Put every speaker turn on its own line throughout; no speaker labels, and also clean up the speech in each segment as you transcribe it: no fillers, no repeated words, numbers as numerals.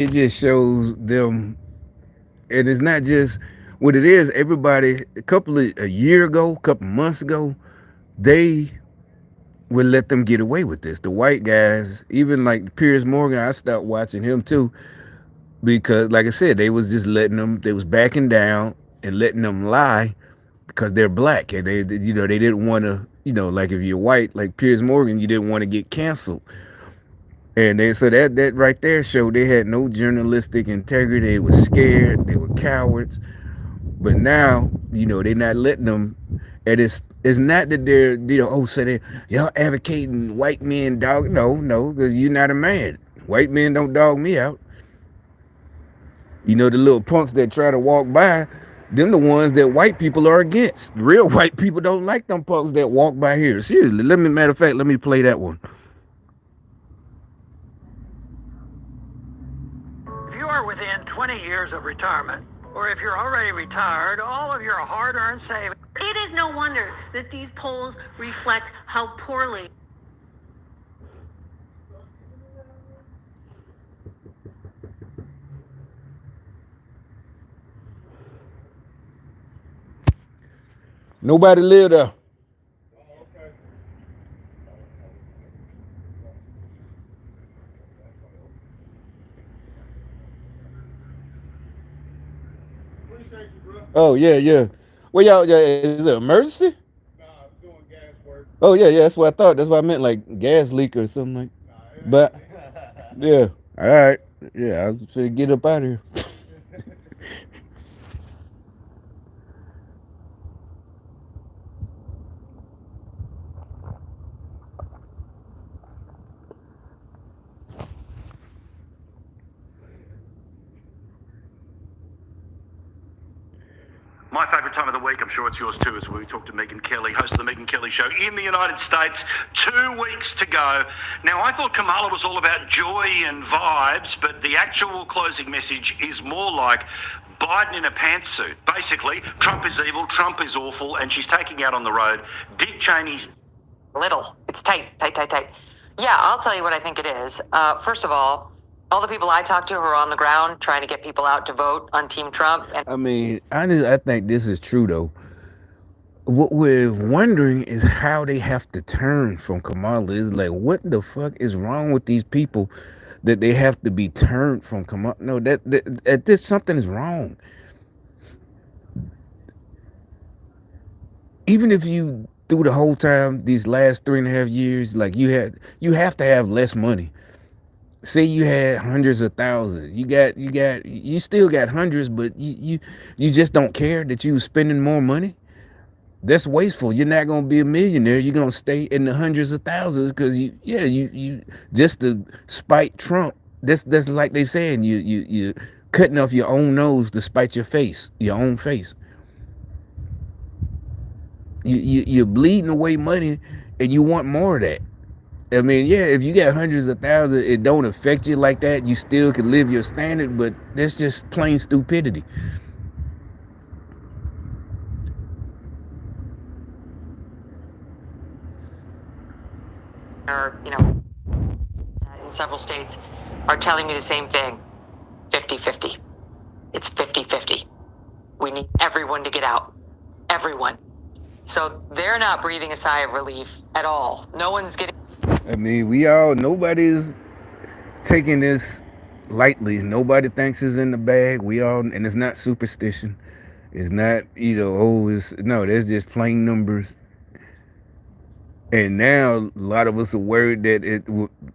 It just shows them, and it's not just what it is. Everybody, a year ago, a couple months ago, they would let them get away with this. The white guys, even like Piers Morgan, I stopped watching him too because, like I said, they was just letting them. They was backing down and letting them lie because they're black and they didn't want to. Like if you're white, like Piers Morgan, you didn't want to get canceled. And they so that right there showed they had no journalistic integrity. They were scared. They were cowards. But now, they're not letting them. And it's not that they're so they y'all advocating white men dog. No, because you're not a man. White men don't dog me out. The little punks that try to walk by, them the ones that white people are against. Real white people don't like them punks that walk by here. Seriously, matter of fact, let me play that one.
If you are within 20 years of retirement, or if you're already retired, all of your hard-earned savings.
It is no wonder that these polls reflect how poorly.
Nobody live there. Oh yeah, yeah. Well, y'all, yeah, is it emergency? Oh yeah. That's what I thought. That's what I meant, like gas leak or something like. But yeah, all right. Yeah, I was finna get up out of here.
My favourite time of the week, I'm sure it's yours too, is when we talk to Megyn Kelly, host of the Megyn Kelly Show in the United States. 2 weeks to go. Now, I thought Kamala was all about joy and vibes, but the actual closing message is more like Biden in a pantsuit. Basically, Trump is evil, Trump is awful, and she's taking out on the road Dick Cheney's.
Little. It's tight. Yeah, I'll tell you what I think it is. First of all the people I talk to who are on the ground trying to get people out to vote on Team Trump. And
I mean, I think this is true though. What we're wondering is how they have to turn from Kamala. Is like, what the fuck is wrong with these people that they have to be turned from Kamala? No, that this something is wrong. Even if you through the whole time these last 3.5 years, like you have to have less money. Say you had hundreds of thousands, you still got hundreds, but you just don't care that you spending more money. That's wasteful. You're not gonna be a millionaire. You're gonna stay in the hundreds of thousands because you just to spite Trump. That's like they saying you cutting off your own nose to spite your own face. You're bleeding away money, and you want more of that. I mean, yeah, if you got hundreds of thousands, it don't affect you like that. You still can live your standard, but that's just plain stupidity.
or, in several states are telling me the same thing. 50-50. It's 50-50. We need everyone to get out. Everyone. So they're not breathing a sigh of relief at all. No one's getting.
I mean, nobody's taking this lightly. Nobody thinks it's in the bag. And it's not superstition. It's not, no, that's just plain numbers. And now a lot of us are worried that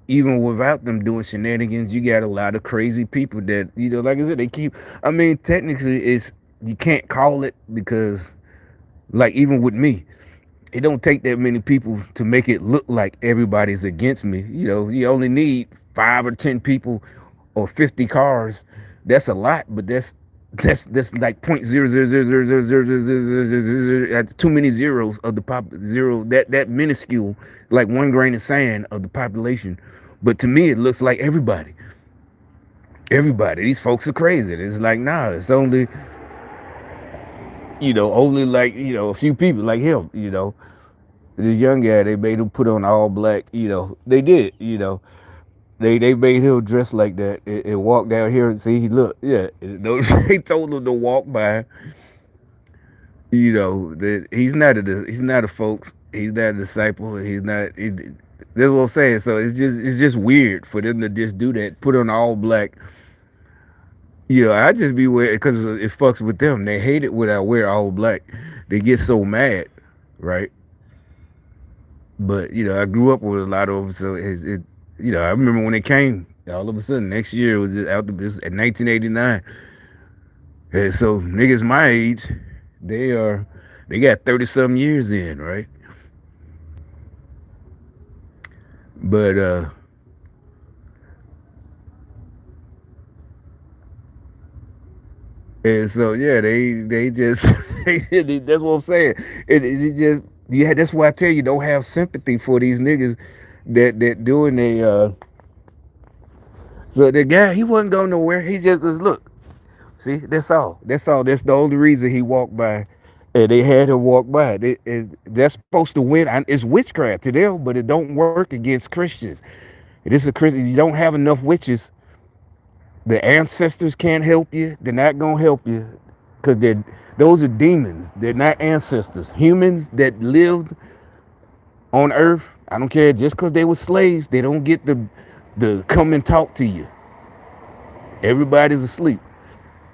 even without them doing shenanigans, you got a lot of crazy people that, like I said, I mean, technically you can't call it because, like, even with me, it don't take that many people to make it look like everybody's against me. You only need 5 or 10 people or 50 cars. That's a lot, but that's like point zero zero zero zero zero zero zero zero zero zero too many zeros of the zero that minuscule, like 1 grain of sand of the population. But to me, it looks like everybody. These folks are crazy. It's like, nah, it's only like a few people like him. This young guy, they made him put on all black. They did. They made him dress like that and walk down here and see. He look, yeah. They told him to walk by. You know that he's not a folks. He's not a disciple. He's not. That's what I'm saying. So it's just weird for them to just do that. Put on all black. You know, I just be weird because it fucks with them. They hate it when I wear all black. They get so mad, right? But you know, I grew up with a lot of them, so it. You know, I remember when it came. All of a sudden, next year it was just out. This in 1989, and so niggas my age, they got 30 some years in, right? But and so yeah, they just that's what I'm saying. It just yeah, that's why I tell you don't have sympathy for these niggas that doing a so the guy he wasn't going nowhere. He just was look. See, that's all. That's all. That's the only reason he walked by. And they had him walk by. They're supposed to win. It's witchcraft to them, but it don't work against Christians. It is a Christian. You don't have enough witches. The ancestors can't help you. They're not gonna help you because those are demons. They're not ancestors. Humans that lived on Earth. I don't care. Just because they were slaves, they don't get the come and talk to you. Everybody's asleep.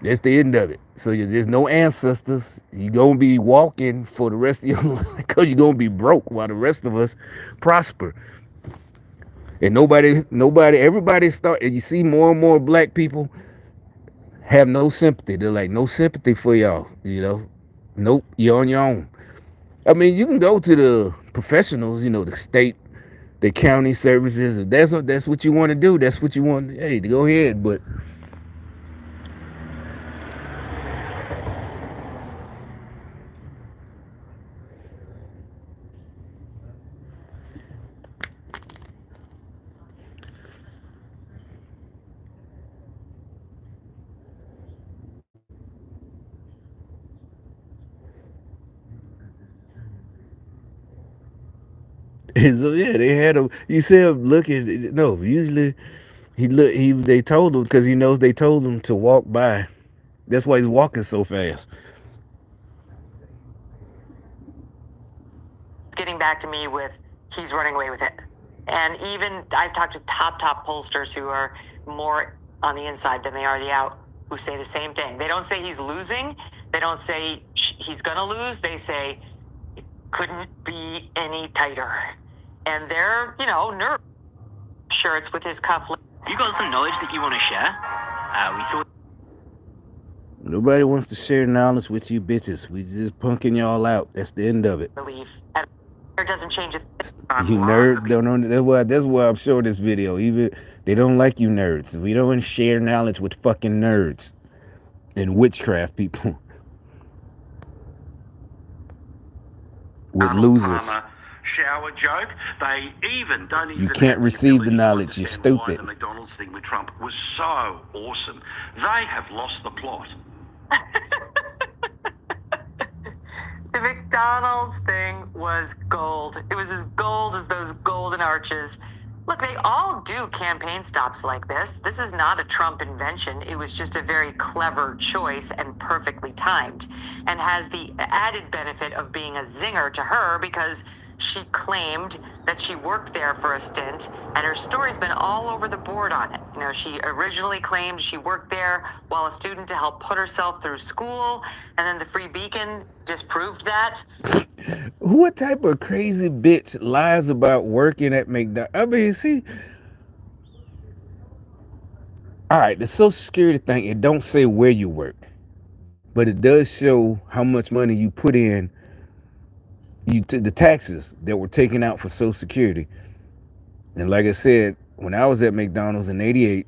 That's the end of it. So there's no ancestors. You're going to be walking for the rest of your life because you're going to be broke while the rest of us prosper. And everybody start, and you see more and more black people have no sympathy. They're like, no sympathy for y'all, you know? Nope, you're on your own. I mean, you can go to the professionals, you know, the state, the county services. If that's what you want to do, that's what you want. Hey, go ahead. But and so yeah, they had him. You see him looking. No, usually he look. They told him because he knows they told him to walk by. That's why he's walking so fast.
Getting back to me with he's running away with it. And even I've talked to top pollsters who are more on the inside than they are the out, who say the same thing. They don't say he's losing. They don't say he's going to lose. They say it couldn't be any tighter. And they're, you know, nerve shirts with his cuff.
You got some knowledge that you want to share? We thought.
Nobody wants to share knowledge with you bitches. We just punking y'all out. That's the end of it.
Relief. And it doesn't change it.
You nerds don't know. That's why I'm showing this video. Even they don't like you nerds. We don't share knowledge with fucking nerds and witchcraft people. With losers.
Shower joke. They even don't even.
You can't receive the knowledge. You're stupid.
Why the McDonald's thing with Trump was so awesome. They have lost the plot.
The McDonald's thing was gold. It was as gold as those golden arches. Look, they all do campaign stops like this. This is not a Trump invention. It was just a very clever choice and perfectly timed, and has the added benefit of being a zinger to her because she claimed that she worked there for a stint, and her story's been all over the board on it. You know, she originally claimed she worked there while a student to help put herself through school, and then the Free Beacon disproved that.
What type of crazy bitch lies about working at McDonald's? I mean, see, all right, the Social Security thing, it don't say where you work, but it does show how much money you put in. The taxes that were taken out for Social Security. And like I said, when I was at McDonald's in '88,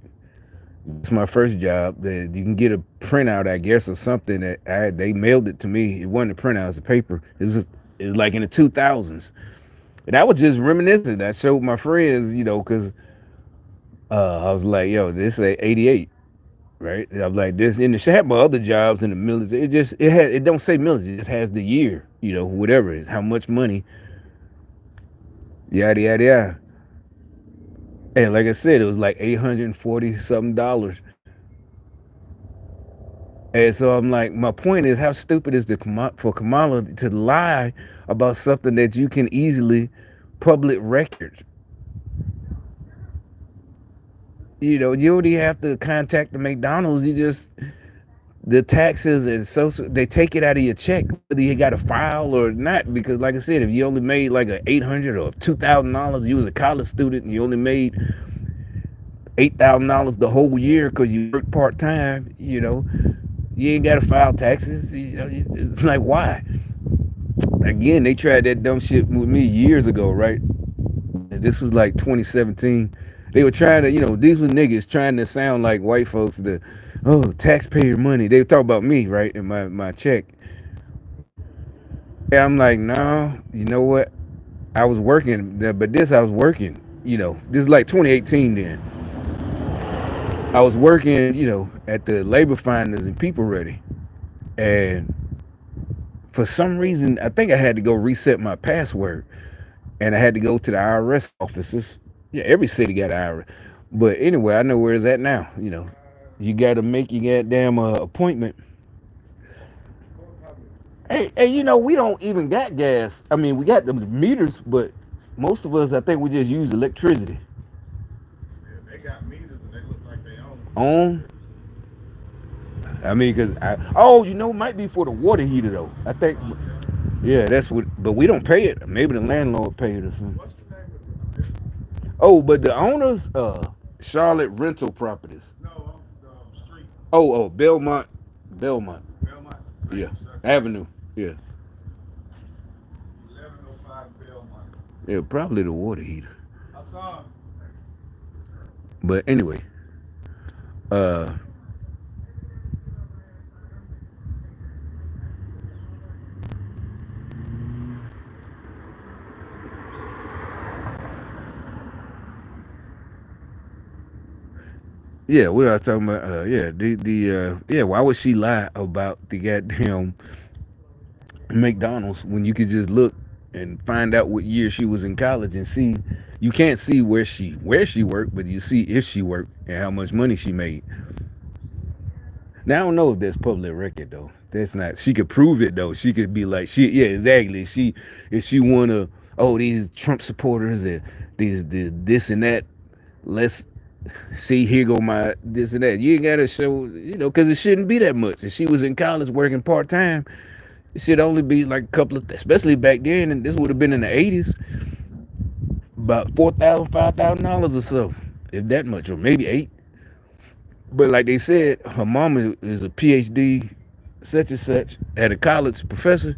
it's my first job. That you can get a printout, I guess, or something that they mailed it to me. It wasn't a printout, it was a paper. It was like in the 2000s. And I was just reminiscing. I showed my friends, you know, because I was like, yo, this is '88. Right, I'm like this in the shop. My other jobs in the military, it don't say military. It just has the year, you know, whatever it is, how much money, yada yada yada. And like I said, it was like $840 something dollars. And so I'm like, my point is, how stupid is for Kamala to lie about something that you can easily public record? You know, you only have to contact the McDonald's. You just the taxes and social, they take it out of your check, whether you got a file or not. Because, like I said, if you only made like a $800 or $2,000, you was a college student and you only made $8,000 the whole year because you work part time. You know, you ain't got to file taxes. You know, it's like, why? Again, they tried that dumb shit with me years ago, right? This was like 2017. They were trying to, these were niggas trying to sound like white folks. Taxpayer money. They talk about me, right, in my check. And I'm like, no, you know what? I was working, but I was working. This is like 2018. Then I was working, at the labor finders and People Ready, and for some reason, I think I had to go reset my password, and I had to go to the IRS offices. Yeah, every city got an IRS, but anyway, I know where it's at now. You got to make your goddamn appointment. Hey, we don't even got gas. I mean, we got the meters, but most of us, I think, we just use electricity.
Yeah, they got meters and they look like they own.
On? I mean, it might be for the water heater though. I think, yeah, that's what. But we don't pay it. Maybe the landlord paid it or something.
What's the name of it?
Oh, but the owners, Charlotte Rental Properties.
No, street.
Oh, Belmont.
Belmont.
Yeah, Avenue. Yeah.
1105 Belmont.
Yeah, probably the water heater.
I saw him.
But anyway, yeah, what I was talking about, why would she lie about the goddamn McDonald's when you could just look and find out what year she was in college and see? You can't see where she worked, but you see if she worked and how much money she made. Now I don't know if there's public record though. That's not. She could prove it though. She could be like, exactly. If she wanna, these Trump supporters and these this and that. Let's see, here go my this and that. You ain't gotta show, because it shouldn't be that much. If she was in college working part time, it should only be like a couple of, especially back then, and this would have been in the 80s, about $4,000, $5,000 or so, if that much, or maybe $8,000. But like they said, her mama is a PhD, such and such, at a college professor.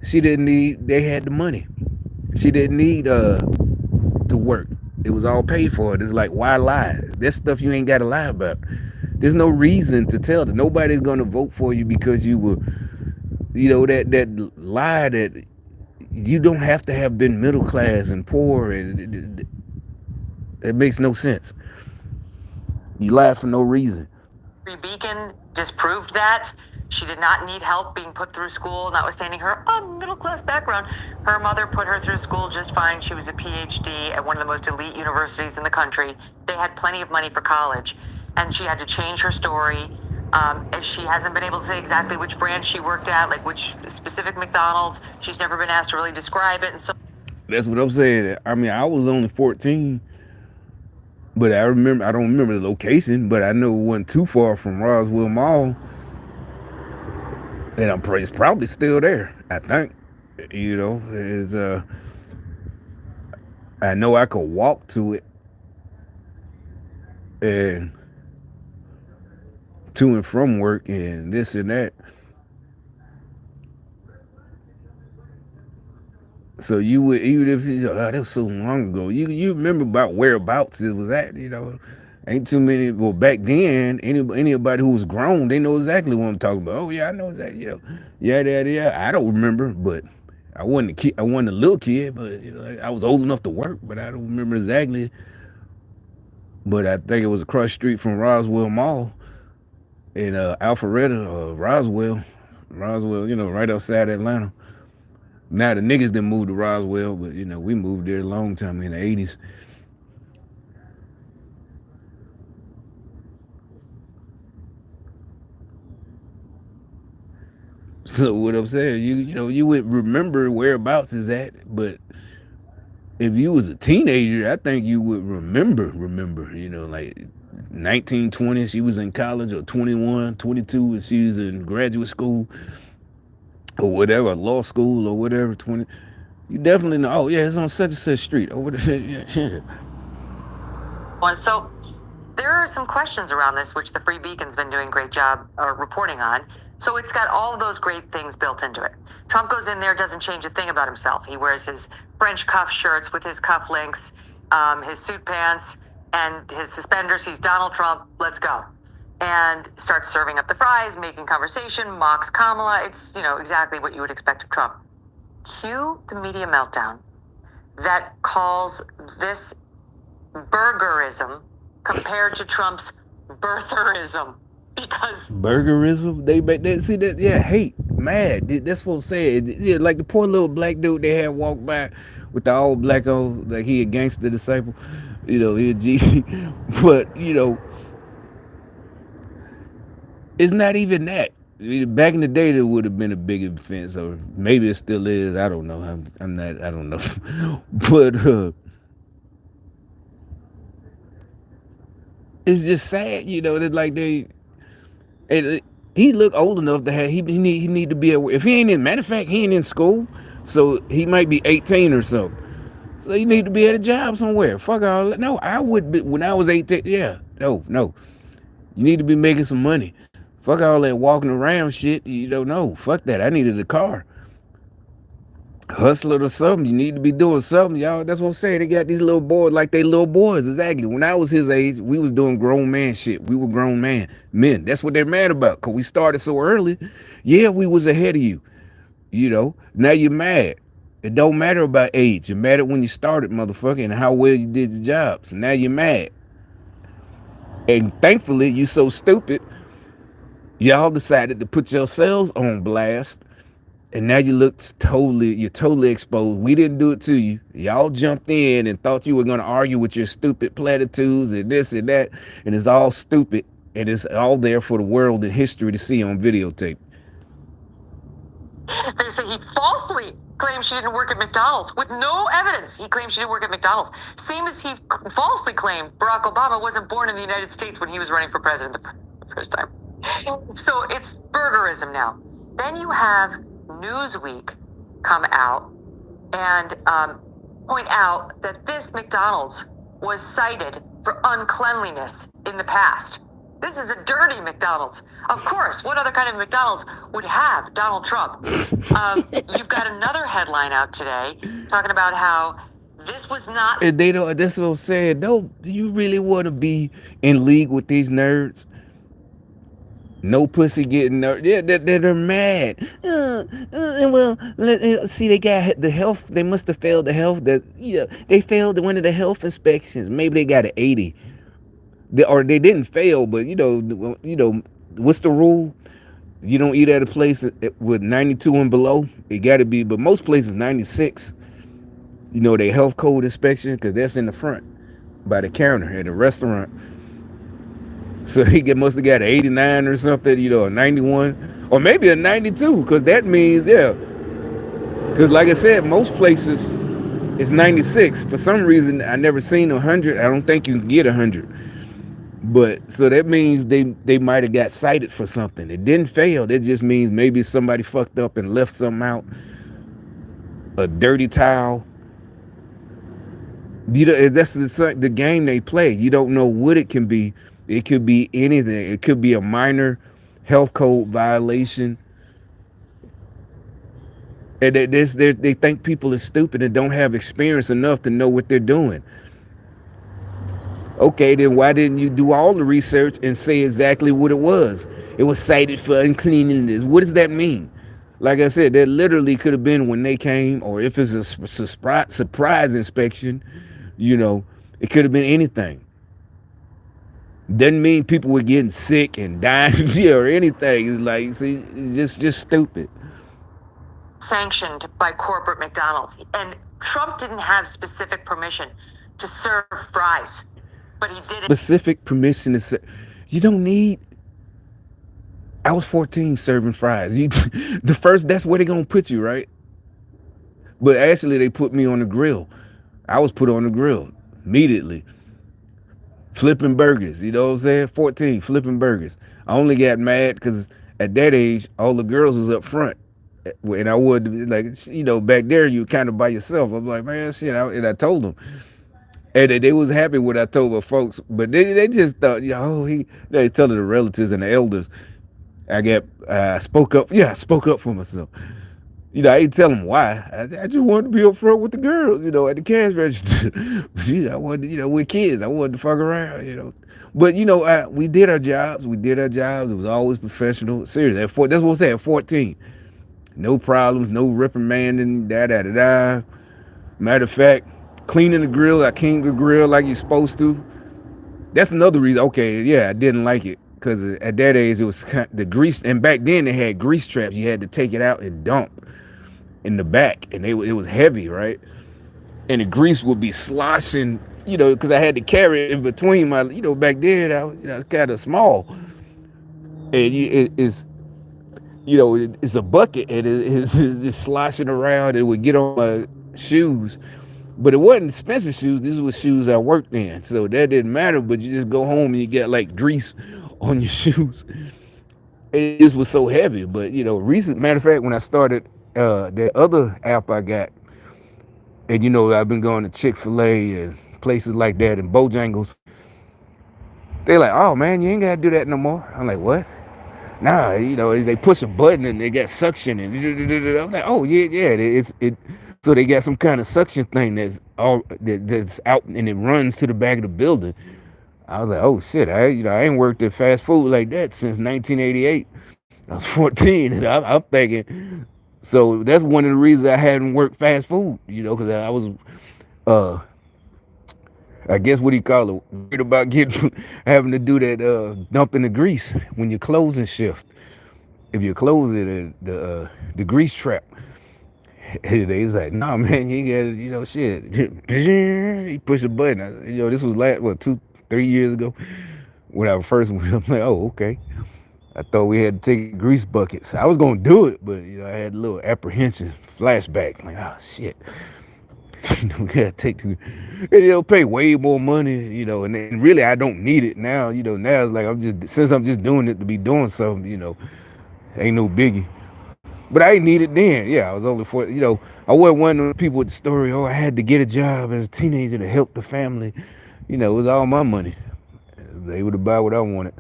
They had the money. She didn't need to work. It was all paid for. It's like, why lie? That's stuff you ain't got to lie about. There's no reason to tell them. Nobody's going to vote for you because you were, that lie that you don't have to have been middle class and poor. It makes no sense. You lie for no reason.
Beacon disproved that. She did not need help being put through school, notwithstanding her middle-class background. Her mother put her through school just fine. She was a PhD at one of the most elite universities in the country. They had plenty of money for college, and she had to change her story. She hasn't been able to say exactly which branch she worked at, like which specific McDonald's. She's never been asked to really describe it, and so.
That's what I'm saying. I mean, I was only 14, but I don't remember the location, but I know it wasn't too far from Roswell Mall. And it's probably still there, I think. I know I could walk to it and to and from work and this and that. So you would, even if that was so long ago, you remember about whereabouts it was at, Ain't too many. Well, back then, anybody who was grown, they know exactly what I'm talking about. Oh yeah, I know exactly. Yeah. I don't remember, but I wasn't a kid. I wasn't a little kid, but I was old enough to work. But I don't remember exactly. But I think it was across the street from Roswell Mall in Alpharetta, Roswell, right outside Atlanta. Now the niggas didn't move to Roswell, but we moved there a long time in the 80s. So what I'm saying, you would remember whereabouts is at, but if you was a teenager, I think you would remember, like 19, 20, she was in college, or 21, 22, if she was in graduate school or whatever, law school or whatever, 20. You definitely know, oh yeah, it's on such and such street. Oh, what is it? Yeah.
So there are some questions around this, which the Free Beacon's been doing a great job reporting on. So it's got all of those great things built into it. Trump goes in there, doesn't change a thing about himself. He wears his French cuff shirts with his cufflinks, his suit pants, and his suspenders. He's Donald Trump. Let's go. And starts serving up the fries, making conversation, mocks Kamala. It's, exactly what you would expect of Trump. Cue the media meltdown that calls this burgerism compared to Trump's birtherism. Because
burgerism, they see that, yeah, hate, mad. That's what I'm saying. Yeah, like the poor little black dude they had walked by with the all black on, like he a gangster disciple, he a G. But it's not even that. Back in the day, there would have been a big offense, or maybe it still is. I don't know. I'm not. I don't know. But it's just sad, that like he look old enough to have he need to be aware. If he ain't in, matter of fact, he ain't in school, so he might be 18 or something. So you need to be at a job somewhere. Fuck all that. No, I would be when I was 18. Yeah, no. You need to be making some money. Fuck all that walking around shit. You don't know. Fuck that. I needed a car. Hustler or something. You need to be doing something, y'all. That's what I'm saying. They got these little boys like they little boys. Exactly. When I was his age, we was doing grown man shit. We were grown men. That's what they're mad about. Cause we started so early. Yeah, we was ahead of you. Now you're mad. It don't matter about age. It mattered when you started, motherfucker, and how well you did your job. So now you're mad. And thankfully, you so stupid, y'all decided to put yourselves on blast. And now you're totally exposed. We didn't do it to you. Y'all jumped in and thought you were going to argue with your stupid platitudes and this and that. And it's all stupid. And it's all there for the world and history to see on videotape.
They say he falsely claimed she didn't work at McDonald's with no evidence. He claimed she didn't work at McDonald's. Same as he falsely claimed Barack Obama wasn't born in the United States when he was running for president the first time. So it's burgerism now. Then you have Newsweek come out and point out that this McDonald's was cited for uncleanliness in the past. This is a dirty McDonald's. Of course, what other kind of McDonald's would have Donald Trump? You've got another headline out today talking about how this was not...
And they don't, that's what I'm saying. No, you really want to be in league with these nerds? No pussy getting nerds. Yeah, they're mad. See, they got the health. They must have failed the health. They failed one of the health inspections. Maybe they got an 80. Or they didn't fail, but what's the rule? You don't eat at a place with 92 and below. It got to be, but most places 96. They health code inspection, because that's in the front by the counter at a restaurant. So he must have got an 89 or something, a 91, or maybe a 92, because that means, yeah. Because like I said, most places it's 96. For some reason, I never seen 100. I don't think you can get 100. But so that means they might have got cited for something. It didn't fail. That just means maybe somebody fucked up and left something out. A dirty towel. That's the game they play. You don't know what it can be. It could be anything. It could be a minor health code violation. And they think people are stupid and don't have experience enough to know what they're doing. Okay, then why didn't you do all the research and say exactly what it was? It was cited for uncleanliness. What does that mean? Like I said, that literally could have been when they came, or if it's a surprise inspection, it could have been anything. Doesn't mean people were getting sick and dying or anything. It's like, see, it's just stupid.
Sanctioned by corporate McDonald's. And Trump didn't have specific permission to serve fries. But he did it.
Specific permission to serve. You don't need... I was 14 serving fries. That's where they're gonna put you, right? But actually, they put me on the grill. I was put on the grill immediately, flipping burgers. You know what I'm saying? 14, flipping burgers. I only got mad because at that age, all the girls was up front. And I would, like, back there, you kind of by yourself. I'm like, man, shit. And I told them. And they was happy what I told my folks. But they just thought, they telling the relatives and the elders. I spoke up. Yeah, I spoke up for myself. I ain't tell them why. I just wanted to be up front with the girls, at the cash register. I wanted, we're kids. I wanted to fuck around. But we did our jobs. It was always professional. Seriously, that's what I'm saying. At 14, no problems, no reprimanding. Da. Matter of fact, cleaning the grill. I cleaned the grill like you're supposed to. That's another reason. Okay, yeah, I didn't like it because at that age it was the grease, and back then they had grease traps. You had to take it out and dump in the back, and it was heavy, right? And the grease would be sloshing, because I had to carry it in between my, back then I was kind of small, and it's a bucket, and it's sloshing around. It would get on my shoes, but it wasn't expensive shoes. These were shoes I worked in, so that didn't matter. But you just go home and you get like grease on your shoes. It just was so heavy. But matter of fact, when I started the other app I got, and I've been going to Chick-fil-A and places like that and Bojangles. They're like, oh man, you ain't gotta do that no more. I'm like, what? Nah, they push a button and they got suction, and I'm like, oh yeah, it. So they got some kind of suction thing that's out and it runs to the back of the building. I was like, oh shit, I ain't worked at fast food like that since 1988. I was 14, and I'm thinking. So that's one of the reasons I hadn't worked fast food, because I was, I guess what do you call it, worried about having to do that dumping the grease when you're closing shift. If you're closing the grease trap, they's like, nah, man, you got shit. You push a button. This was 2-3 years ago when I first went. I'm like, oh, okay. I thought we had to take grease buckets. I was gonna do it, but I had a little apprehension, flashback, like, oh shit. We gotta take and they'll pay way more money, and then really I don't need it now. Now it's like I'm just doing it to be doing something, ain't no biggie. But I ain't need it then. Yeah, I was only I wasn't one of the people with the story, I had to get a job as a teenager to help the family. It was all my money. I was able to buy what I wanted.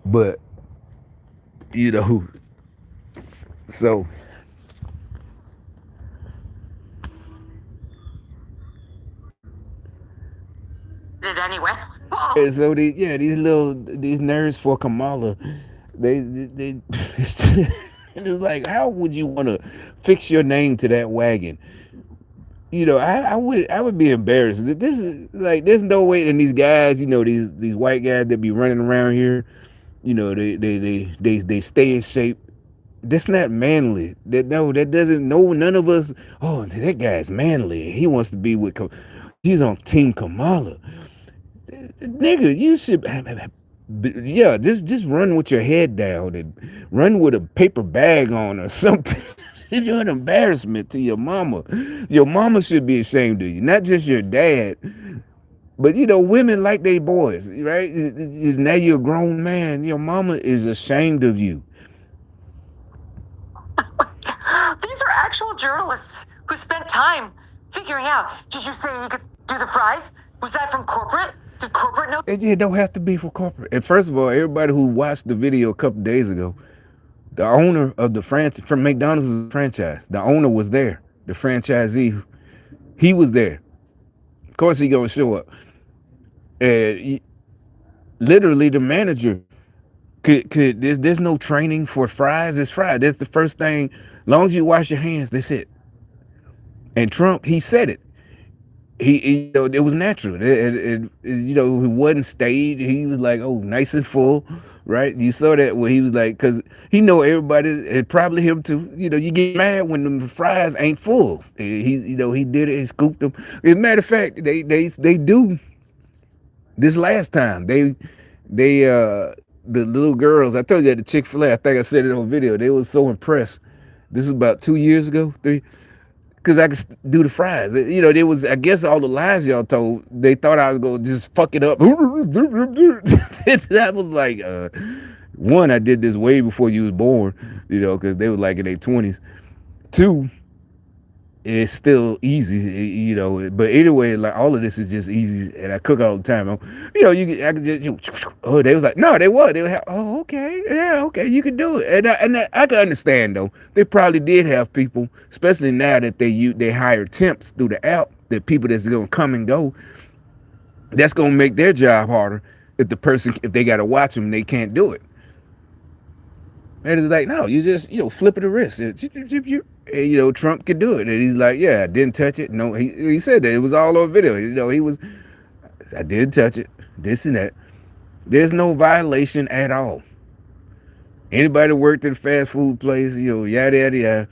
But so
Did anyway.
and so these nerds for Kamala, they it's like, how would you want to fix your name to that wagon? I would be embarrassed. This is like, there's no way. And these guys, these white guys that be running around here, they stay in shape. That's not manly. That doesn't. No, none of us. Oh, that guy's manly. He wants to be with. He's on Team Kamala. Nigga, you should. Yeah, just run with your head down and run with a paper bag on or something. You're an embarrassment to your mama. Your mama should be ashamed of you, not just your dad. But women like they boys, right? Now you're a grown man. Your mama is ashamed of you.
These are actual journalists who spent time figuring out. Did you say you could do the fries? Was that from corporate? Did corporate know?
It don't have to be for corporate. And first of all, everybody who watched the video a couple days ago, the owner of the franchise from McDonald's franchise, the owner was there. The franchisee, he was there. Of course, he gonna show up. And literally, the manager could. There's no training for fries. It's fried. That's the first thing. As long as you wash your hands, that's it. And Trump, he said it. He it was natural. He wasn't staged. He was like, oh, nice and full, right? You saw that where he was like, because he know everybody, and probably him too. You get mad when the fries ain't full. He did it. He scooped them. As a matter of fact, they do. This last time they They the little girls. I told you at the Chick-fil-A. I think I said it on video. They was so impressed. This is about 2 years ago, three. Because I could do the fries. You know, there was, I guess, all the lies y'all told. They thought I was going to just fuck it up. I was like, one, I did this way before you was born, you know, because they were like in their 20s. Two, it's still easy, you know. But anyway, like all of this is just easy, and I cook all the time. You know, I could just. Oh, they was like, no, they was. They were. Oh, okay, yeah, okay, you can do it, and I can understand though. They probably did have people, especially now that they hire temps through the app. That people that's gonna come and go. That's gonna make their job harder if they got to watch them, they can't do it. And it's like, no, you just, flip of the wrist. And, Trump could do it. And he's like, yeah, I didn't touch it. No, he said that. It was all on video. I didn't touch it. This and that. There's no violation at all. Anybody that worked at a fast food place, yada, yada, yada.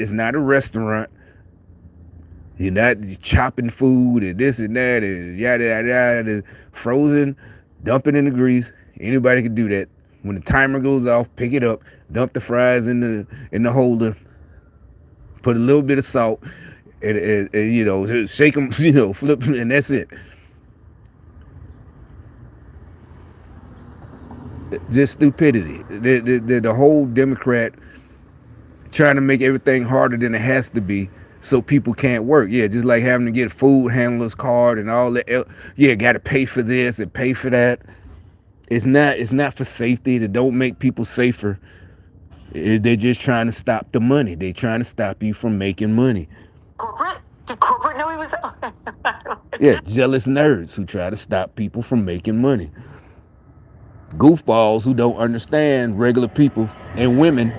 It's not a restaurant. You're not chopping food and this and that and yada, yada, yada. Frozen, dump it in the grease. Anybody can do that. When the timer goes off, pick it up, dump the fries in the holder, put a little bit of salt, and shake them, flip them, and that's it. Just stupidity. The whole Democrat trying to make everything harder than it has to be so people can't work. Yeah, just like having to get a food handler's card and all that. Yeah, got to pay for this and pay for that. It's not for safety. They don't make people safer. They're just trying to stop the money. They're trying to stop you from making money.
Corporate? Did corporate know he was?
Yeah, jealous nerds who try to stop people from making money. Goofballs who don't understand regular people and women.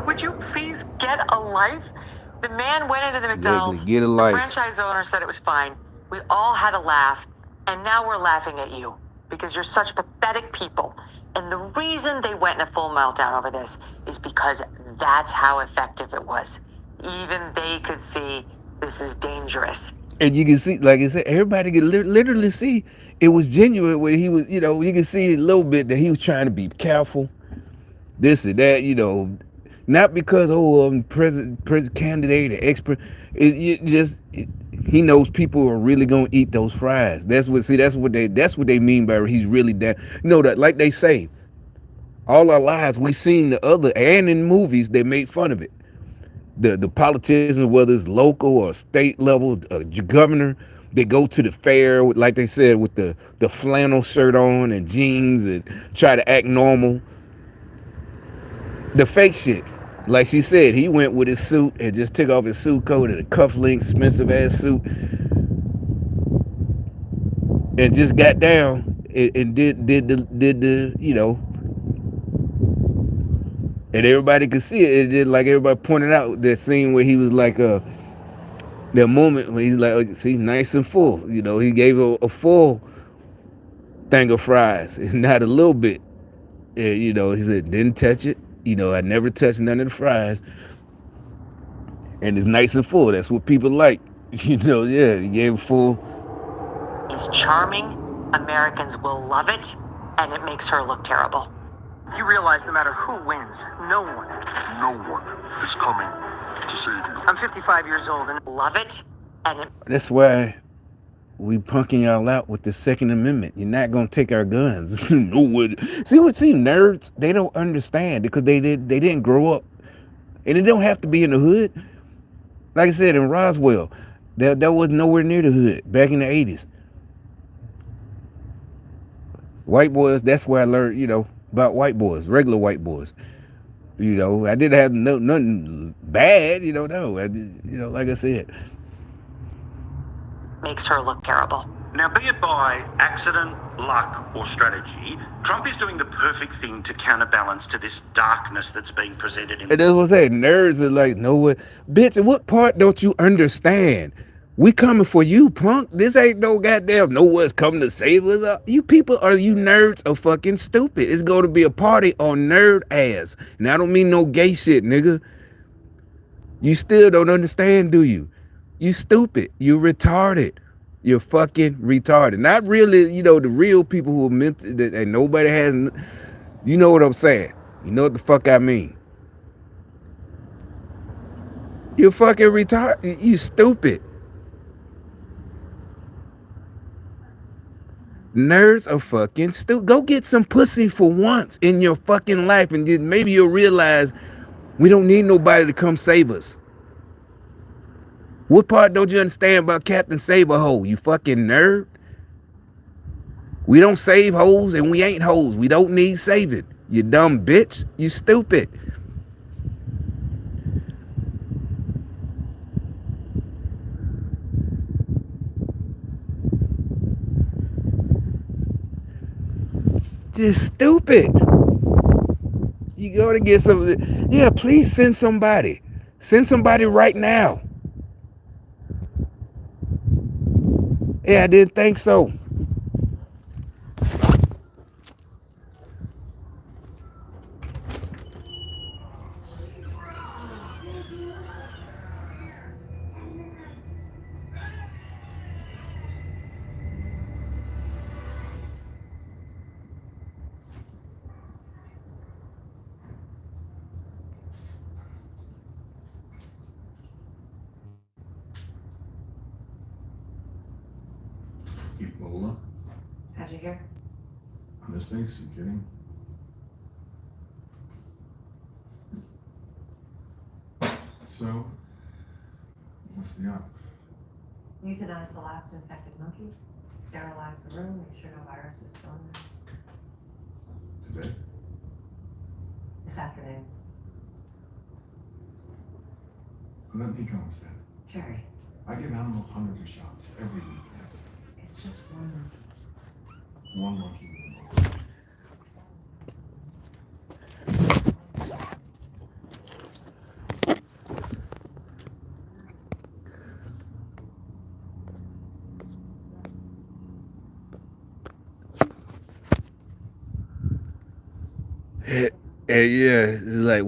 Would you please get a life? The man went into the McDonald's.
Exactly, get a life.
The franchise owner said it was fine. We all had a laugh, and now we're laughing at you because you're such pathetic people. And the reason they went in a full meltdown over this is because that's how effective it was. Even they could see this is dangerous.
And you can see, like I said, everybody could literally see it was genuine when he was, you can see a little bit that he was trying to be careful, this and that, not because, I'm president candidate or expert. He knows people are really gonna eat those fries. That's what they mean by he's really that. That, like they say, all our lives we seen the other, and in movies they made fun of it. The politicians, whether it's local or state level, governor, they go to the fair, like they said, with the flannel shirt on and jeans and try to act normal. The fake shit. Like she said, he went with his suit and just took off his suit coat and a cufflinks, expensive ass suit, and just got down and did the and everybody could see it. It did, like everybody pointed out, that scene where he was like that moment when he's like, see, nice and full. He gave a full thing of fries, not a little bit. And, he said, didn't touch it. I never touched none of the fries. And it's nice and full. That's what people like. Yeah, he gave full.
He's charming. Americans will love it. And it makes her look terrible.
You realize no matter who wins, no one
is coming to save you.
I'm 55 years old and
Love it. And it
That's why we punking y'all out with the Second Amendment. You're not gonna take our guns. No one. See nerds, they don't understand because they didn't grow up, and it don't have to be in the hood. Like I said, in Roswell, that was nowhere near the hood back in the 80s. White boys. That's where I learned, about white boys, regular white boys. I didn't have nothing bad. No. Like I said.
makes her look terrible.
Now, be it by accident, luck, or strategy, Trump is doing the perfect thing to counterbalance to this darkness that's being presented in.
And that's what I say. Nerds are like, no what, bitch. What part don't you understand? We coming for you, punk. This ain't no goddamn no one's coming to save us. You people you nerds are fucking stupid. It's going to be a party on nerd ass. And I don't mean no gay shit, nigga. You still don't understand, do you? You stupid. You retarded. You're fucking retarded. Not really, the real people who are meant to, and nobody has, you know what I'm saying. You know what the fuck I mean. You're fucking retarded. You stupid. Nerds are fucking stupid. Go get some pussy for once in your fucking life, and maybe you'll realize we don't need nobody to come save us. What part don't you understand about Captain Save-A-Hole, you fucking nerd? We don't save hoes and we ain't hoes. We don't need saving. You dumb bitch. You stupid. Just stupid. You go to get some. Yeah, please send somebody. Send somebody right now. Yeah, I didn't think so.
Ebola?
How'd you hear?
On this base, you kidding? So, what's the up?
Euthanize the last infected monkey, sterilize the room, make sure no virus is still in there.
Today?
This afternoon.
Let me go instead.
Jerry,
I give animals hundreds of shots every week.
it's just one.
One monkey.
Yeah, it's like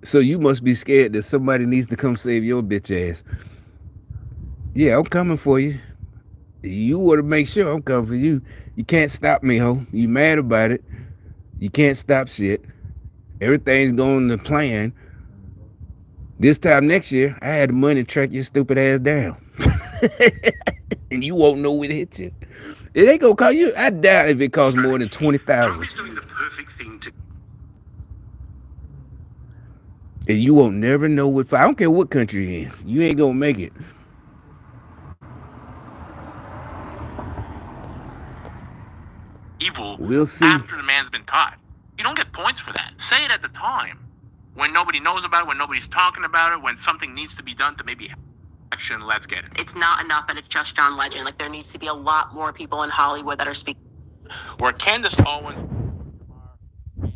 so you must be scared that somebody needs to come save your bitch ass. Yeah, I'm coming for you. You want to make sure I'm coming for you. You can't stop me, ho. You mad about it. You can't stop shit. Everything's going to plan. This time next year, I had the money to track your stupid ass down. And you won't know when it hits you. It ain't gonna cost you. I doubt if it costs more than 20,000.
Trump's doing the perfect thing to.
And you won't never know what. I don't care what country you're in. You ain't gonna make it.
Evil
We'll see.
after the man's been caught. You don't get points for that. Say it at the time. When nobody knows about it, when nobody's talking about it, when something needs to be done to maybe action, let's get it.
It's not enough that it's just John Legend. Like, there needs to be a lot more people in Hollywood that are speaking.
Where Candace Owens, Mark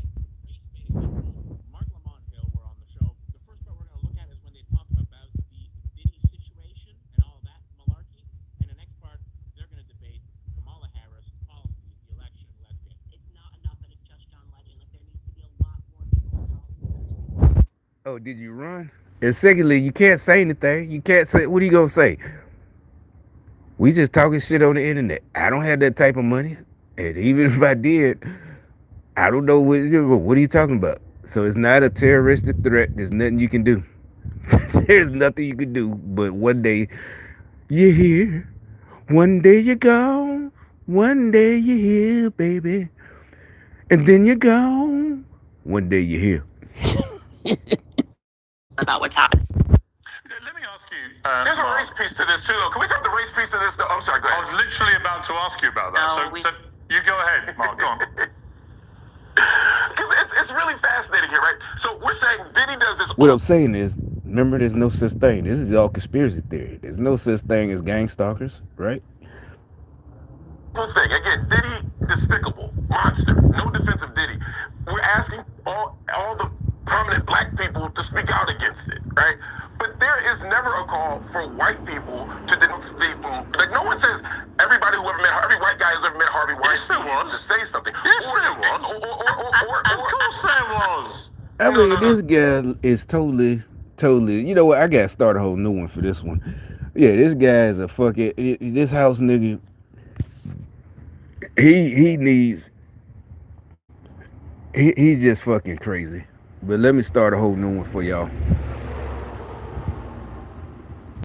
Lamont Hill were on the show. The first part we're going to look at is when they talk about the Diddy situation and all that malarkey. And the next part, they're going to debate Kamala Harris policy, the election. Let's get it.
It's not enough that it's just John Legend. Like, there needs to be a lot more people in Hollywood.
Oh, did you run? And secondly, you can't say anything. You can't say. What are you gonna say? We just talking shit on the internet. I don't have that type of money, and even if I did, I don't know what are you talking about. So it's not a terroristic threat. There's nothing you can do. There's nothing you can do. But one day you're here, one day you're gone, one day you're here, baby, and then you're gone. One day you're here.
About what's happening.
Let me ask you.
There's a race piece to this too. Can we take the race piece to this? No, I'm sorry. Go
I
ahead.
was literally about to ask you about that.
No,
so you go ahead, Mark. Go on.
It's really fascinating here, right? So we're saying Diddy does this.
What I'm saying is, remember, there's no such thing. This is all conspiracy theory. There's no such thing as gang stalkers, right?
Whole thing again. Diddy, despicable monster. No defense of Diddy. We're asking all the prominent black people to speak out against it, right? But there is never a call for white people to denounce the. Like, no one says everybody who ever met every white guy who's ever met Harvey Weinstein needs to say something.
Yes, there was. Of course there was.
I mean, this guy is totally. You know what? I gotta start a whole new one for this one. Yeah, this guy's a fucking this house nigga. He needs he's just fucking crazy. But let me start a whole new one for y'all.